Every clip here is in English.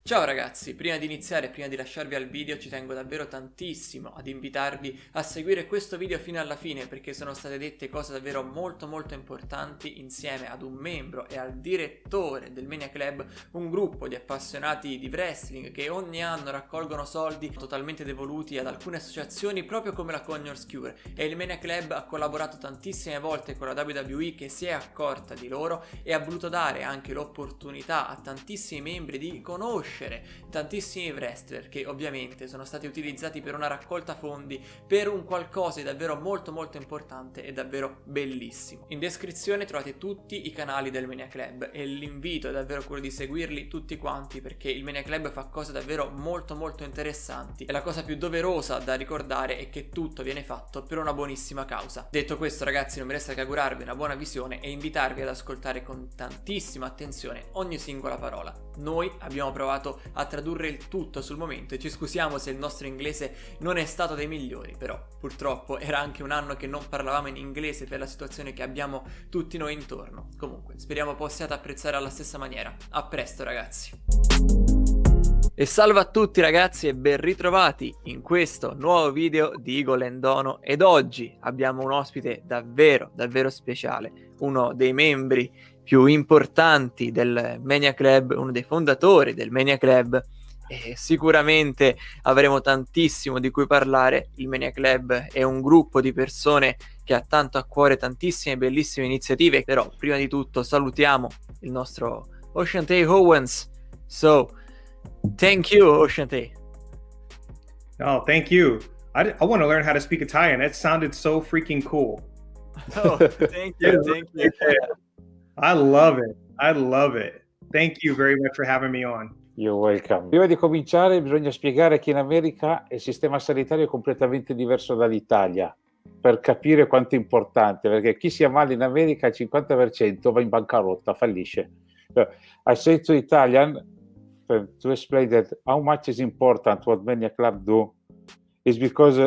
Ciao ragazzi, prima di iniziare e prima di lasciarvi al video ci tengo davvero tantissimo ad invitarvi a seguire questo video fino alla fine perché sono state dette cose davvero molto importanti insieme ad un membro e al direttore del Mania Club, un gruppo di appassionati di wrestling che ogni anno raccolgono soldi totalmente devoluti ad alcune associazioni proprio come la Connors Cure, e il Mania Club ha collaborato tantissime volte con la WWE che si è accorta di loro e ha voluto dare anche l'opportunità a tantissimi membri di conoscere tantissimi wrestler che ovviamente sono stati utilizzati per una raccolta fondi per un qualcosa di davvero molto importante e davvero bellissimo. In descrizione trovate tutti i canali del Mania Club e l'invito è davvero quello di seguirli tutti quanti perché il Mania Club fa cose davvero molto interessanti e la cosa più doverosa da ricordare è che tutto viene fatto per una buonissima causa. Detto questo ragazzi, non mi resta che augurarvi una buona visione e invitarvi ad ascoltare con tantissima attenzione ogni singola parola. Noi abbiamo provato a tradurre il tutto sul momento e ci scusiamo se il nostro inglese non è stato dei migliori, però purtroppo era anche un anno che non parlavamo in inglese per la situazione che abbiamo tutti noi intorno. Comunque speriamo possiate apprezzare alla stessa maniera. A presto ragazzi. E salve a tutti ragazzi e ben ritrovati in questo nuovo video di Eagle and Dono, ed oggi abbiamo un ospite davvero speciale, uno dei membri più importanti del Mania Club, uno dei fondatori del Mania Club, e sicuramente avremo tantissimo di cui parlare. Il Mania Club è un gruppo di persone che ha tanto a cuore tantissime bellissime iniziative, però prima di tutto salutiamo il nostro Ocean Owens. So thank you, Ocean. Oh, thank you. I want to learn how to speak Italian. That sounded so freaking cool. Oh, thank you. I love it. Thank you very much for having me on. You're welcome. Prima di cominciare bisogna spiegare che in America il sistema sanitario è completamente diverso dall'Italia, per capire quanto è importante, perché chi si ammala in America il 50% va in bancarotta, fallisce. I say to Italian, to explain that how much is important what Mania Club do is because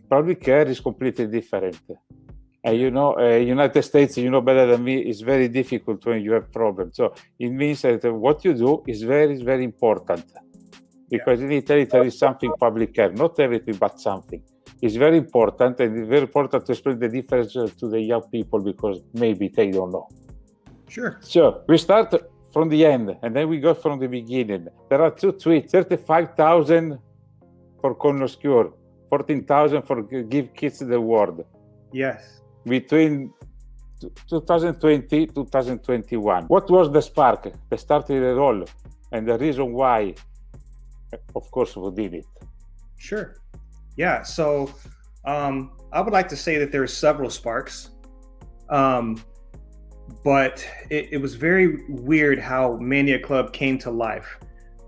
public care is completely different. And United States, you know better than me, is very difficult when you have problems. So it means that what you do is very important. Because in Italy there is something public care, not everything, but something. It's very important, and it's very important to explain the difference to the young people because maybe they don't know. Sure. So we start from the end, and then we go from the beginning. There are two tweets: 35,000 for Connors Cure, 14,000 for Give Kids the World. Yes. Between 2020 2021. What was the spark that started it all, and the reason why, of course, we did it? Sure. Yeah. So I would like to say that there's several sparks. But it was very weird how Mania Club came to life.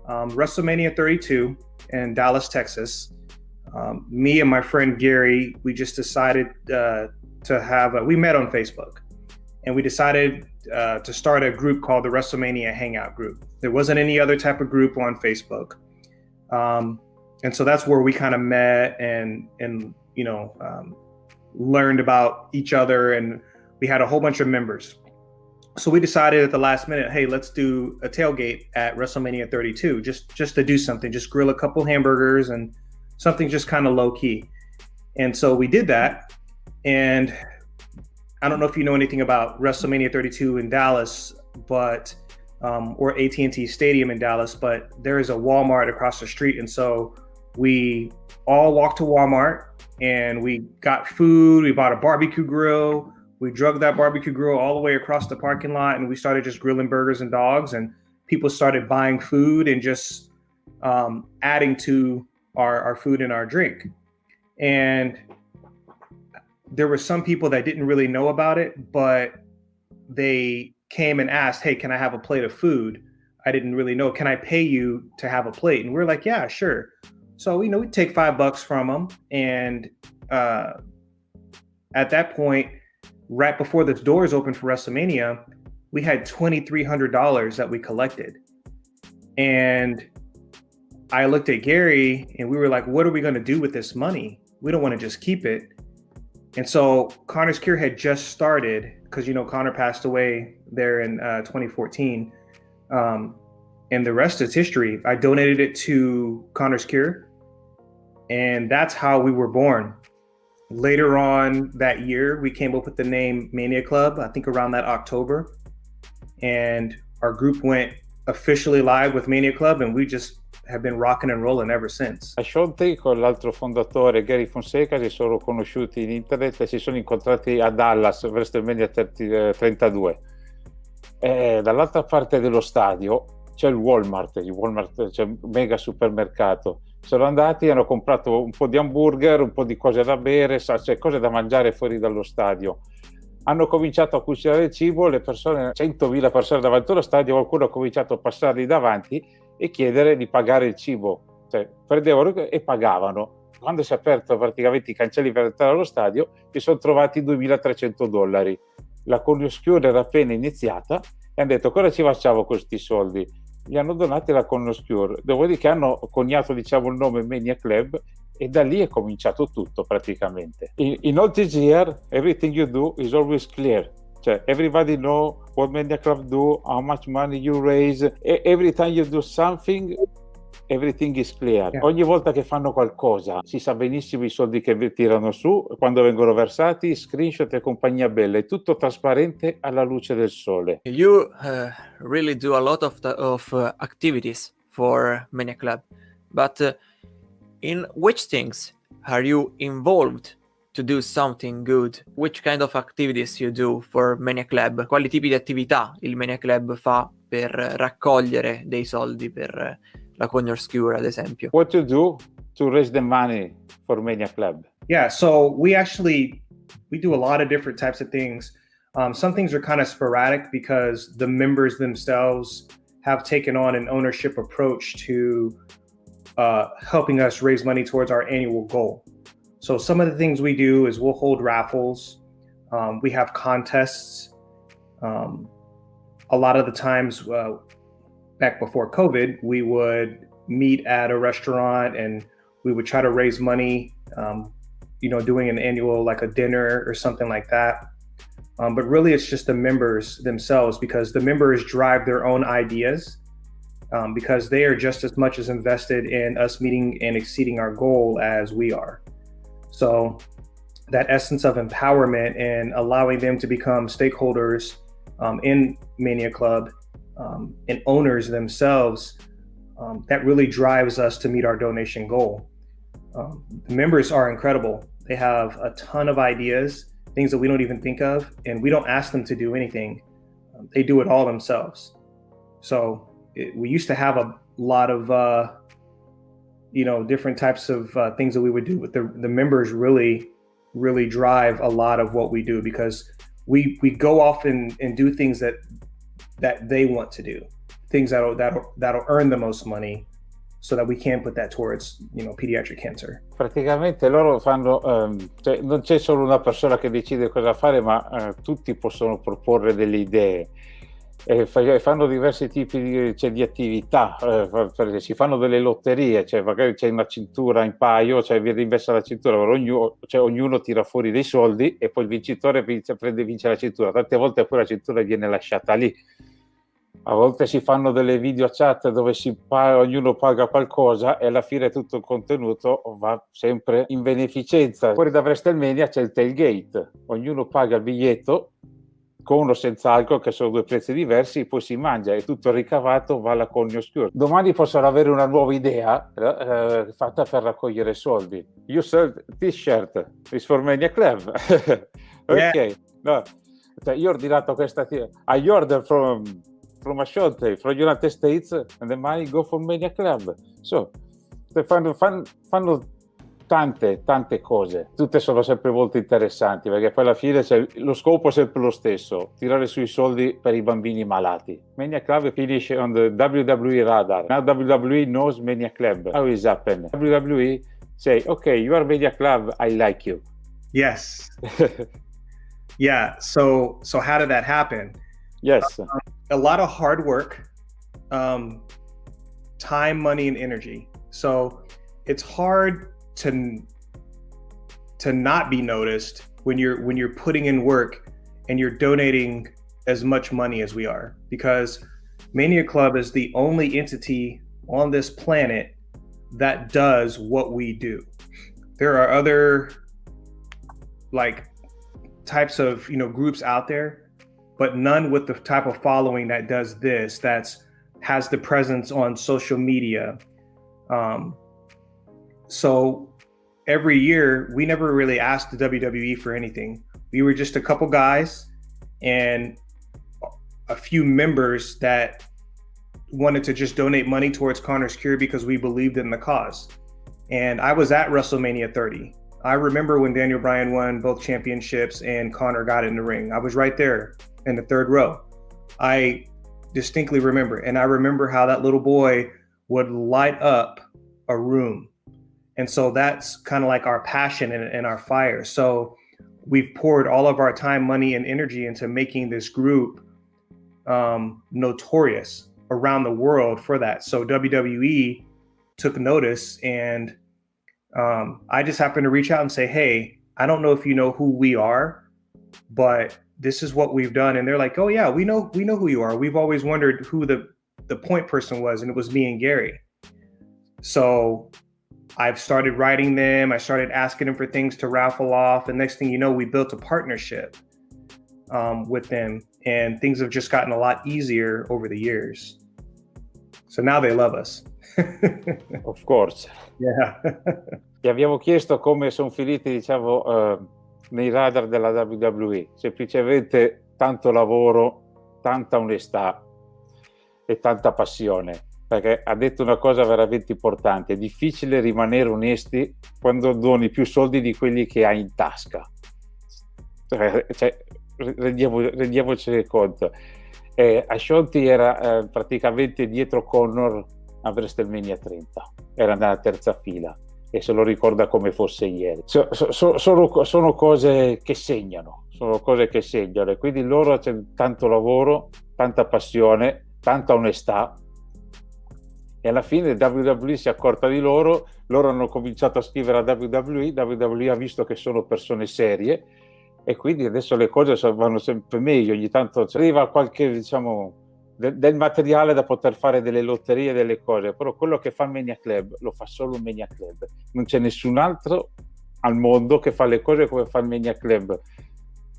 WrestleMania 32 in Dallas, Texas. Me and my friend Gary, we just decided we met on Facebook, and we decided to start a group called the WrestleMania Hangout Group. There wasn't any other type of group on Facebook. And so that's where we kind of met and learned about each other, and we had a whole bunch of members. So we decided at the last minute, hey, let's do a tailgate at WrestleMania 32, just to do something, just grill a couple hamburgers and something just kind of low key. And so we did that. And I don't know if you know anything about WrestleMania 32 in Dallas, but or AT&T Stadium in Dallas, but there is a Walmart across the street. And so we all walked to Walmart and we got food. We bought a barbecue grill. We drug that barbecue grill all the way across the parking lot, and we started just grilling burgers and dogs, and people started buying food and just adding to our food and our drink. And there were some people that didn't really know about it, but they came and asked, hey, can I have a plate of food? I didn't really know. Can I pay you to have a plate? And we're like, yeah, sure. So, we take $5 from them. And at that point, right before the doors opened for WrestleMania, we had $2,300 that we collected. And I looked at Gary and we were like, what are we going to do with this money? We don't want to just keep it. And so Connor's Cure had just started because, Connor passed away there in 2014. and the rest is history. I donated it to Connor's Cure, and that's how we were born. Later on that year, we came up with the name Mania Club, I think around that October, and our group went officially live with Mania Club, and we just have been rocking and rolling ever since. A Sholti con l'altro fondatore Gary Fonseca si sono conosciuti in internet e si sono incontrati a Dallas, WrestleMania 32. E dall'altra parte dello stadio c'è il Walmart, c'è un mega supermercato. Sono andati, hanno comprato un po' di hamburger, un po' di cose da bere, c'è cose da mangiare fuori dallo stadio. Hanno cominciato a cucinare il cibo, le persone, 100.000 persone davanti allo stadio, qualcuno ha cominciato a passarli davanti e chiedere di pagare il cibo. Cioè, prendevano e pagavano. Quando si è aperto praticamente i cancelli per entrare allo stadio, si sono trovati $2.300. La curiosità era appena iniziata e hanno detto: cosa ci facciamo con questi soldi? Li hanno donati alla Connos Cure, dopodiché hanno coniato, diciamo, il nome Mania Club, e da lì è cominciato tutto praticamente. In all this year, everything you do is always clear. Cioè, everybody know what Mania Club do, how much money you raise. Every time you do something, everything is clear. Yeah. Ogni volta che fanno qualcosa si sa benissimo i soldi che tirano su, quando vengono versati, screenshot e compagnia bella, è tutto trasparente alla luce del sole. You really do a lot of activities for Mania Club, but in which things are you involved to do something good? Which kind of activities you do for Mania Club? Quali tipi di attività il Mania Club fa per raccogliere dei soldi per la Connor's Cure, ad esempio? What you do to raise the money for Mania Club? Yeah, so we do a lot of different types of things. Some things are kind of sporadic because the members themselves have taken on an ownership approach to helping us raise money towards our annual goal. So some of the things we do is we'll hold raffles. We have contests. A lot of the times, back before COVID, we would meet at a restaurant and we would try to raise money, doing an annual, like a dinner or something like that. But really it's just the members themselves, because the members drive their own ideas, because they are just as much as invested in us meeting and exceeding our goal as we are. So that essence of empowerment and allowing them to become stakeholders in Mania Club and owners themselves, that really drives us to meet our donation goal. The members are incredible. They have a ton of ideas, things that we don't even think of, and we don't ask them to do anything. They do it all themselves. So we used to have a lot of different types of things that we would do, but the members really drive a lot of what we do, because we go off and do things that they want to do, things that'll earn the most money, so that we can put that towards pediatric cancer. Praticamente loro fanno, cioè non c'è solo una persona che decide cosa fare, ma tutti possono proporre delle idee. Fanno diversi tipi di attività, si fanno delle lotterie, cioè magari c'è una cintura in paio, cioè viene rimessa la cintura, ognuno tira fuori dei soldi e poi il vincitore vince la cintura. Tante volte poi la cintura viene lasciata lì. A volte si fanno delle video chat dove ognuno paga qualcosa e alla fine tutto il contenuto va sempre in beneficenza. Fuori da WrestleMania c'è il tailgate, ognuno paga il biglietto con o senza alcol, che sono due prezzi diversi, poi si mangia e tutto il ricavato va alla Connos Cure. Domani possono avere una nuova idea fatta per raccogliere soldi. You sell this shirt, it's for Mania Club. Ok, yeah. No. Cioè, io ho ordinato questa I order from a short from United States and the money go for Mania Club. So fanno tante cose, tutte sono sempre molto interessanti, perché poi alla fine lo scopo è sempre lo stesso: tirare sui soldi per i bambini malati. Mania Club finisce on the WWE radar. Now WWE knows Mania Club. How is happen? WWE say, okay, you are Mania Club, I like you. Yes. Yeah, so how did that happen? Yes. A lot of hard work, time, money, and energy. So it's hard to not be noticed when you're putting in work and you're donating as much money as we are, because Mania Club is the only entity on this planet that does what we do. There are other like types of groups out there, but none with the type of following that does this, has the presence on social media. So every year we never really asked the WWE for anything. We were just a couple guys and a few members that wanted to just donate money towards Connor's cure because we believed in the cause. And I was at WrestleMania 30. I remember when Daniel Bryan won both championships and Connor got in the ring. I was right there in the third row. I distinctly remember. And I remember how that little boy would light up a room. And so that's kind of like our passion and our fire. So we've poured all of our time, money, and energy into making this group notorious around the world for that. So WWE took notice, and I just happened to reach out and say, hey, I don't know if you know who we are, but this is what we've done. And they're like, oh yeah, we know who you are. We've always wondered who the point person was, and it was me and Gary. So I've started writing them. I started asking them for things to raffle off. And next thing you know, we built a partnership with them, and things have just gotten a lot easier over the years. So now they love us. Of course. Yeah. Ti abbiamo chiesto come sono finiti, diciamo, nei radar della WWE. Semplicemente tanto lavoro, tanta onestà e tanta passione. Perché ha detto una cosa veramente importante: è difficile rimanere onesti quando doni più soldi di quelli che hai in tasca. Cioè, rendiamoci conto. Ashanti era praticamente dietro Connor a WrestleMania 30, era nella terza fila e se lo ricorda come fosse ieri. Sono cose che segnano, e quindi loro c'è tanto lavoro, tanta passione, tanta onestà. E alla fine WWE si è accorta di loro hanno cominciato a scrivere a WWE ha visto che sono persone serie e quindi adesso le cose vanno sempre meglio. Ogni tanto arriva qualche, diciamo, del materiale da poter fare delle lotterie, delle cose, però quello che fa il Mania Club lo fa solo il Mania Club, non c'è nessun altro al mondo che fa le cose come fa il Mania Club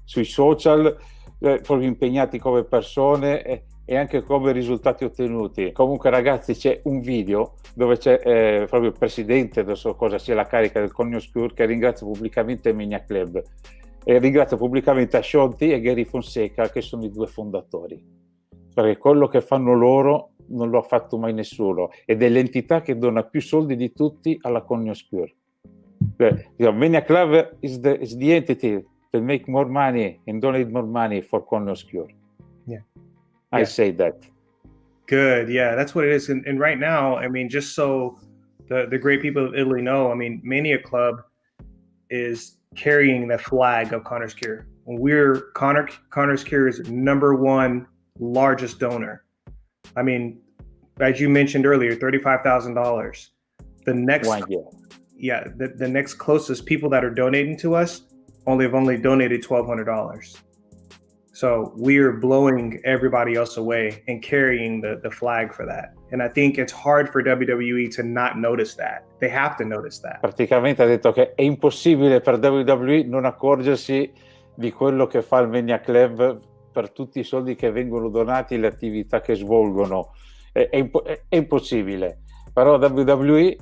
sui social, proprio impegnati come persone e anche come risultati ottenuti. Comunque ragazzi, c'è un video dove c'è proprio il presidente, non so cosa sia la carica del Cognos Cure, che ringrazia pubblicamente il Mania Club e ringrazia pubblicamente Ashanti e Gary Fonseca, che sono i due fondatori, perché quello che fanno loro non lo ha fatto mai nessuno ed è l'entità che dona più soldi di tutti alla Cognos Cure. Mania Club is the entity that make more money and donate more money for Cognos Cure. Yeah. I say that. Good. Yeah, that's what it is. And right now, I mean, just so the great people of Italy know, I mean, Mania Club is carrying the flag of Connor's Cure. Connor's Cure's #1 largest donor. I mean, as you mentioned earlier, $35,000. The next, the next closest people that are donating to us have only donated $1,200. So we're blowing everybody else away and carrying the flag for that. And I think it's hard for WWE to not notice that. They have to notice that. Praticamente ha detto che è impossibile per WWE non accorgersi di quello che fa il Mania Club per tutti i soldi che vengono donati e le attività che svolgono. È impossibile. Però WWE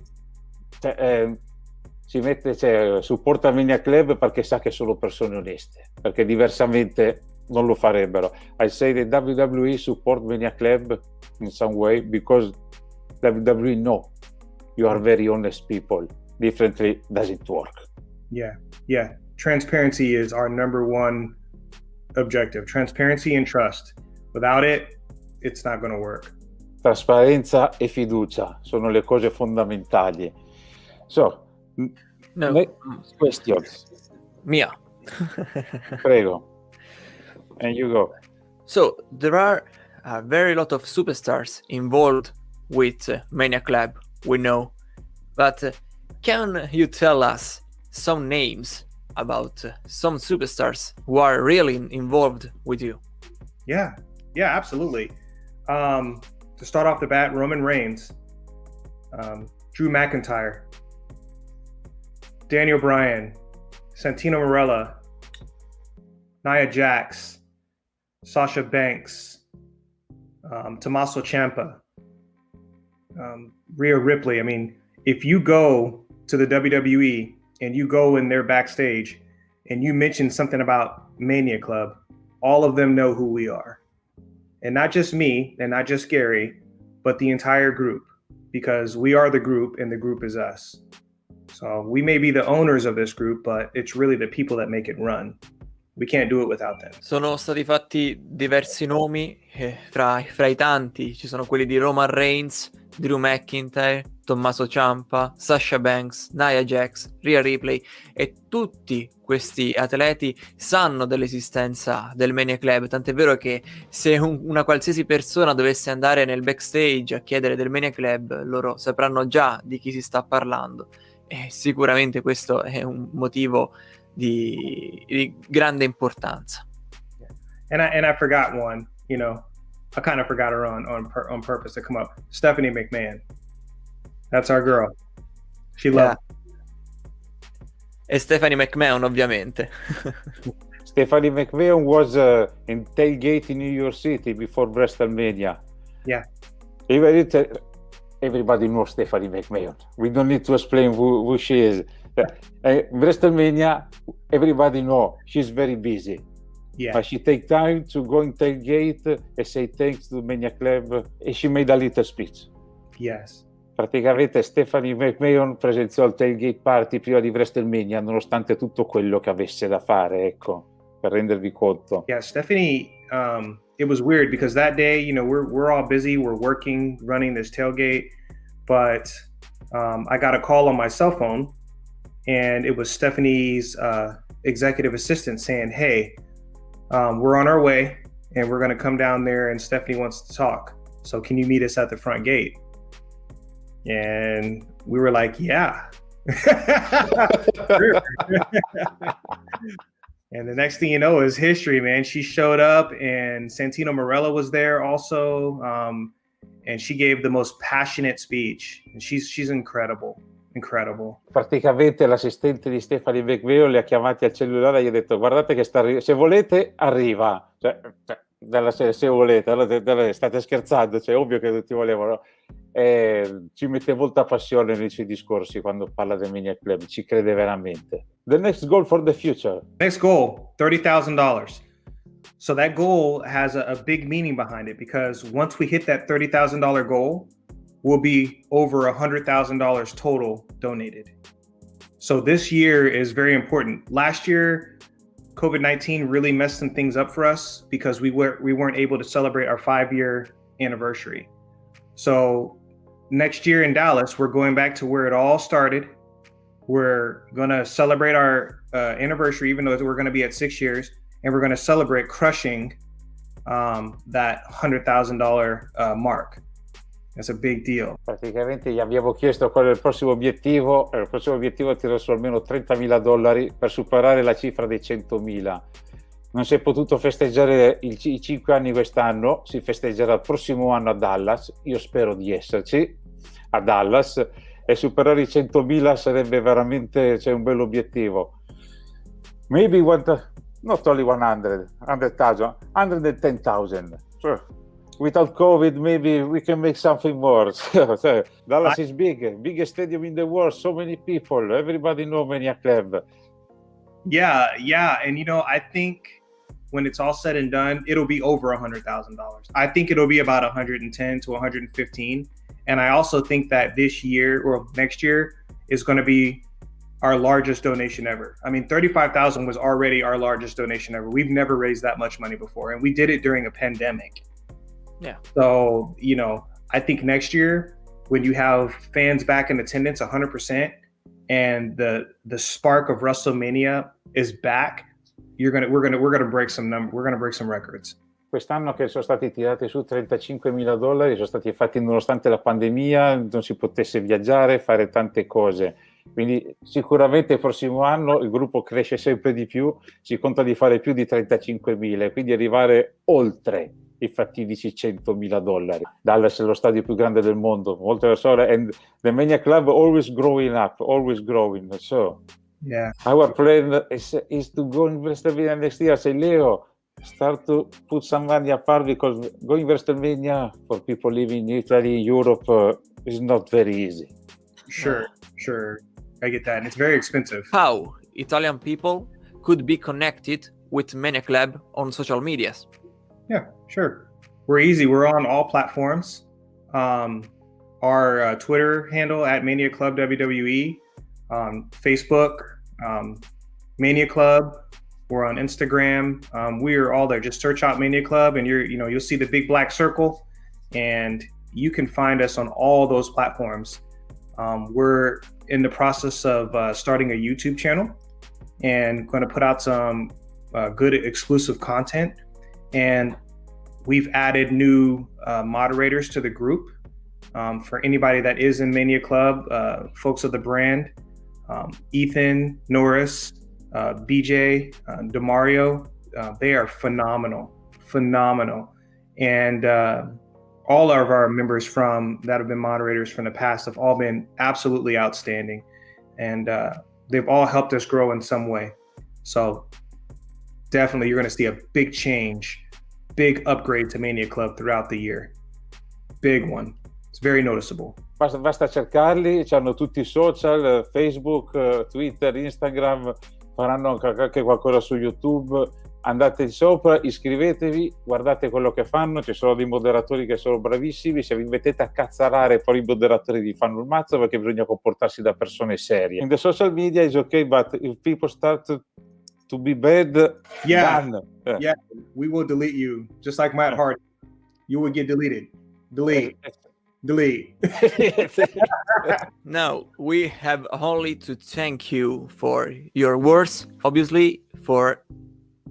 si mette, supporta il Mania Club perché sa che sono persone oneste, perché diversamente non lo farebbero. I say that WWE support Mania Club in some way because WWE know you are very honest people. Differently doesn't work. Yeah. Transparency is our #1 objective. Transparency and trust. Without it, it's not going to work. Trasparenza e fiducia sono le cose fondamentali. So, questions. Mia. Prego. And you go. So there are a very lot of superstars involved with Mania Club, we know, but can you tell us some names about some superstars who are really involved with you? Yeah, absolutely. To start off the bat, Roman Reigns, Drew McIntyre, Daniel Bryan, Santino Marella, Nia Jax, Sasha Banks, Tommaso Ciampa, Rhea Ripley. I mean, if you go to the WWE and you go in their backstage and you mention something about Mania Club, all of them know who we are. And not just me and not just Gary, but the entire group, because we are the group and the group is us. So we may be the owners of this group, but it's really the people that make it run. We can't do it without them. Sono stati fatti diversi nomi, fra i tanti ci sono quelli di Roman Reigns, Drew McIntyre, Tommaso Ciampa, Sasha Banks, Nia Jax, Rhea Ripley, e tutti questi atleti sanno dell'esistenza del Mania Club, tant'è vero che se una qualsiasi persona dovesse andare nel backstage a chiedere del Mania Club, loro sapranno già di chi si sta parlando, e sicuramente questo è un motivo di grande importanza. And I forgot one, you know, I kind of forgot her on purpose to come up. Stephanie McMahon. That's our girl. She loves. E Stephanie McMahon, ovviamente. Stephanie McMahon was in tailgate in New York City before WrestleMania. Yeah. Everybody knows Stephanie McMahon. We don't need to explain who she is. WrestleMania, everybody knows she's very busy. Yeah. But she take time to go in tailgate and say thanks to Mania Club, and she made a little speech. Yes. Praticamente Stephanie McMahon presenziò al tailgate party prima di WrestleMania, nonostante tutto quello che avesse da fare, ecco, per rendervi conto. Yeah, Stephanie, it was weird because that day, you know, we're all busy, we're working, running this tailgate, but I got a call on my cell phone, and it was Stephanie's executive assistant saying, hey, we're on our way, and we're going to come down there, and Stephanie wants to talk. So can you meet us at the front gate? And we were like, yeah. And the next thing you know is history, man. She showed up, and Santino Marella was there also, and she gave the most passionate speech. And she's incredible. Praticamente l'assistente di Stephanie McMahon li ha chiamati al cellulare e gli ha detto guardate che se volete arriva, cioè dalla serie se volete, allora, state scherzando, cioè ovvio che tutti volevano, ci mette molta passione nei suoi discorsi quando parla del Mania Club, ci crede veramente. The next goal for the future. Next goal, $30,000. So that goal has a big meaning behind it, because once we hit that $30,000 goal, will be over $100,000 total donated. So this year is very important. Last year, COVID-19 really messed some things up for us because we weren't able to celebrate our 5-year anniversary. So next year in Dallas, we're going back to where it all started. We're going to celebrate our anniversary, even though we're going to be at 6 years, and we're going to celebrate crushing that $100,000 mark. That's a big deal. Praticamente gli abbiamo chiesto qual è il prossimo obiettivo, e il prossimo obiettivo è tirare su almeno $30,000 per superare la cifra dei 100.000. Non si è potuto festeggiare i 5 anni quest'anno, si festeggerà il prossimo anno a Dallas, io spero di esserci a Dallas, e superare i 100.000 sarebbe veramente, cioè, un bel obiettivo. Maybe not only 100,000, 110,000. Sure. Without COVID, maybe we can make something more. Dallas is biggest stadium in the world, so many people, everybody knows Mania Club. Yeah, and you know, I think when it's all said and done, it'll be over $100,000. I think it'll be about 110 to 115, and I also think that this year or next year is going to be our largest donation ever. I mean, 35,000 was already our largest donation ever. We've never raised that much money before, and we did it during a pandemic. Yeah. So, you know, I think next year when you have fans back in attendance 100% and the spark of WrestleMania is back, we're gonna break some records. Quest'anno che sono stati tirati su $35,000 sono stati fatti nonostante la pandemia, non si potesse viaggiare, fare tante cose. Quindi sicuramente il prossimo anno il gruppo cresce sempre di più, si conta di fare più di 35.000, quindi arrivare oltre i fatidici $100.000. Dallas è lo stadio più grande del mondo, molte persone, and the Mania Club always growing up, always growing. So Yeah. our plan is to go in WrestleMania next year. Say, Leo, start to put some money apart, because going WrestleMania for people living in Italy, Europe, is not very easy. Sure. I get that. And it's very expensive. How Italian people could be connected with Mania Club on social medias? Yeah, sure. We're easy. We're on all platforms. Our Twitter handle at Mania Club WWE, Facebook, Mania Club. We're on Instagram. We are all there. Just search out Mania Club, and you'll see the big black circle, and you can find us on all those platforms. We're in the process of starting a YouTube channel, and going to put out some good exclusive content. And we've added new moderators to the group for anybody that is in Mania Club, folks of the brand, Ethan, Norris, BJ, DeMario. They are phenomenal. And all of our members that have been moderators from the past have all been absolutely outstanding. And they've all helped us grow in some way. So definitely you're going to see a big change, big upgrade to Mania Club throughout the year. Big one. It's very noticeable. Basta cercarli, hanno tutti i social, Facebook, Twitter, Instagram, faranno anche qualcosa su YouTube. Andate sopra, iscrivetevi, guardate quello che fanno, ci sono dei moderatori che sono bravissimi. Se vi mettete a cazzarare, poi i moderatori vi fanno il mazzo, perché bisogna comportarsi da persone serie. In the social media is okay, but if people start to be bad, done. Yeah, we will delete you, just like Matt Hardy. You will get deleted. Delete. Now, we have only to thank you for your words, obviously, for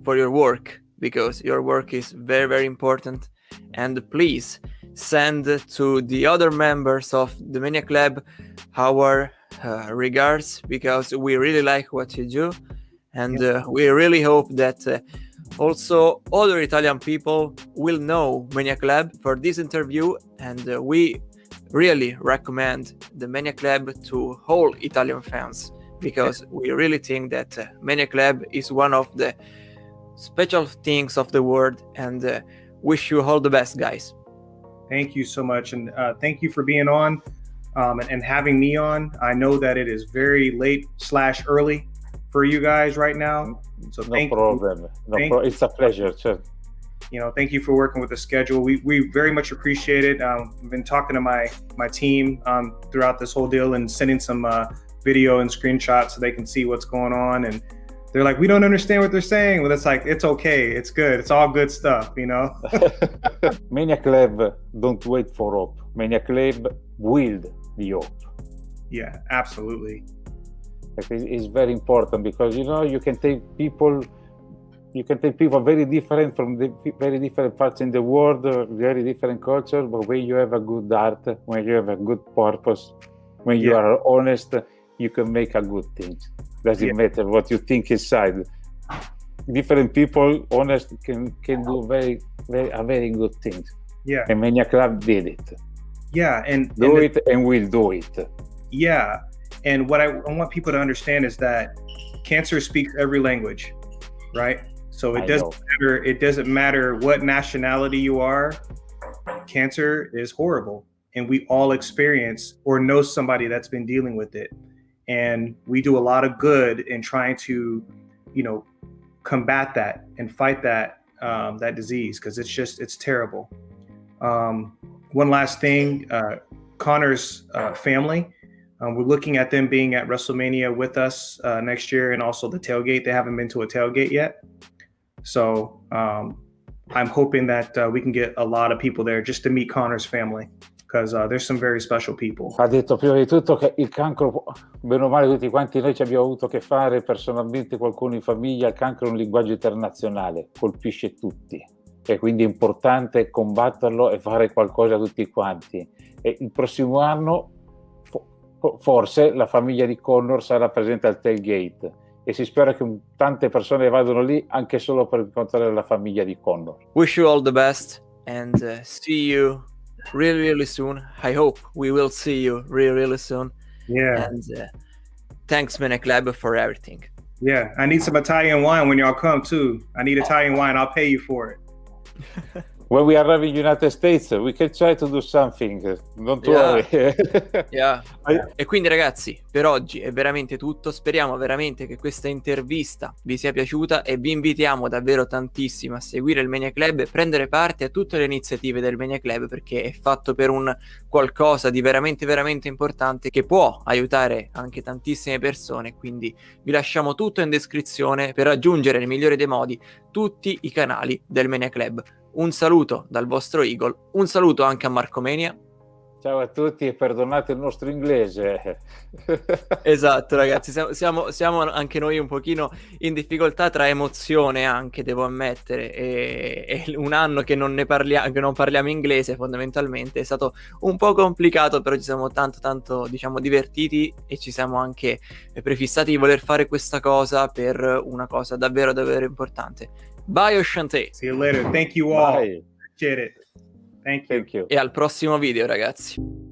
your work, because your work is very, very important. And please send to the other members of the Mania Club our regards, because we really like what you do. And we really hope that also other Italian people will know Mania Club for this interview. And we really recommend the Mania Club to all Italian fans, because we really think that Mania Club is one of the special things of the world. And wish you all the best, guys. Thank you so much. And thank you for being on and having me on. I know that it is very late/early for you guys right now. So no problem. It's a pleasure. Sure. Thank you for working with the schedule. We very much appreciate it. I've been talking to my team throughout this whole deal and sending some video and screenshots so they can see what's going on. And they're like, we don't understand what they're saying. Well, it's like, it's okay. It's good. It's all good stuff, Mania Club don't wait for hope. Mania Club wield the hope. Yeah, absolutely. It's very important, because you can take people very different from the very different parts in the world, very different culture, but when you have a good art, when you have a good purpose, when you are honest, you can make a good thing. Doesn't matter what you think inside. Different people, honest, can do very good things. Yeah. And Mania Club did it. Yeah, and we'll do it. Yeah, and what I want people to understand is that cancer speaks every language, right? So it doesn't matter what nationality you are. Cancer is horrible, and we all experience or know somebody that's been dealing with it. And we do a lot of good in trying to, combat that and fight that disease, because it's terrible. One last thing, Connor's family, we're looking at them being at WrestleMania with us next year, and also the tailgate. They haven't been to a tailgate yet. So I'm hoping that we can get a lot of people there just to meet Connor's family, because there's some very special people. Ha detto prima di tutto che il cancro, bene o male tutti quanti noi ci abbiamo avuto a che fare personalmente, qualcuno in famiglia. Il cancro è un linguaggio internazionale, colpisce tutti, e quindi è importante combatterlo e fare qualcosa tutti quanti. E il prossimo anno forse la famiglia di Connor sarà presente al tailgate, e si spera che tante persone vadano lì anche solo per incontrare la famiglia di Connor. Wish you all the best, and see you really soon. I hope we will see you really soon. Yeah. And thanks Mania Club for everything. Yeah, I need some Italian wine when y'all come too. I need Italian wine. I'll pay you for it. When we arrive in United States, we can try to do something. Don't worry. Yeah. E quindi ragazzi, per oggi è veramente tutto. Speriamo veramente che questa intervista vi sia piaciuta e vi invitiamo davvero tantissimo a seguire il Mania Club e prendere parte a tutte le iniziative del Mania Club, perché è fatto per un qualcosa di veramente importante che può aiutare anche tantissime persone. Quindi vi lasciamo tutto in descrizione per raggiungere nel migliore dei modi tutti i canali del Mania Club. Un saluto dal vostro Eagle, un saluto anche a Marco Mania. Ciao a tutti e perdonate il nostro inglese. Esatto ragazzi, siamo anche noi un pochino in difficoltà tra emozione anche, devo ammettere, e un anno che non parliamo inglese fondamentalmente, è stato un po' complicato, però ci siamo tanto diciamo divertiti e ci siamo anche prefissati di voler fare questa cosa per una cosa davvero importante. Bye Oshante. See you later. Thank you all. Bye. Appreciate it. Thank you. Thank you. E al prossimo video ragazzi.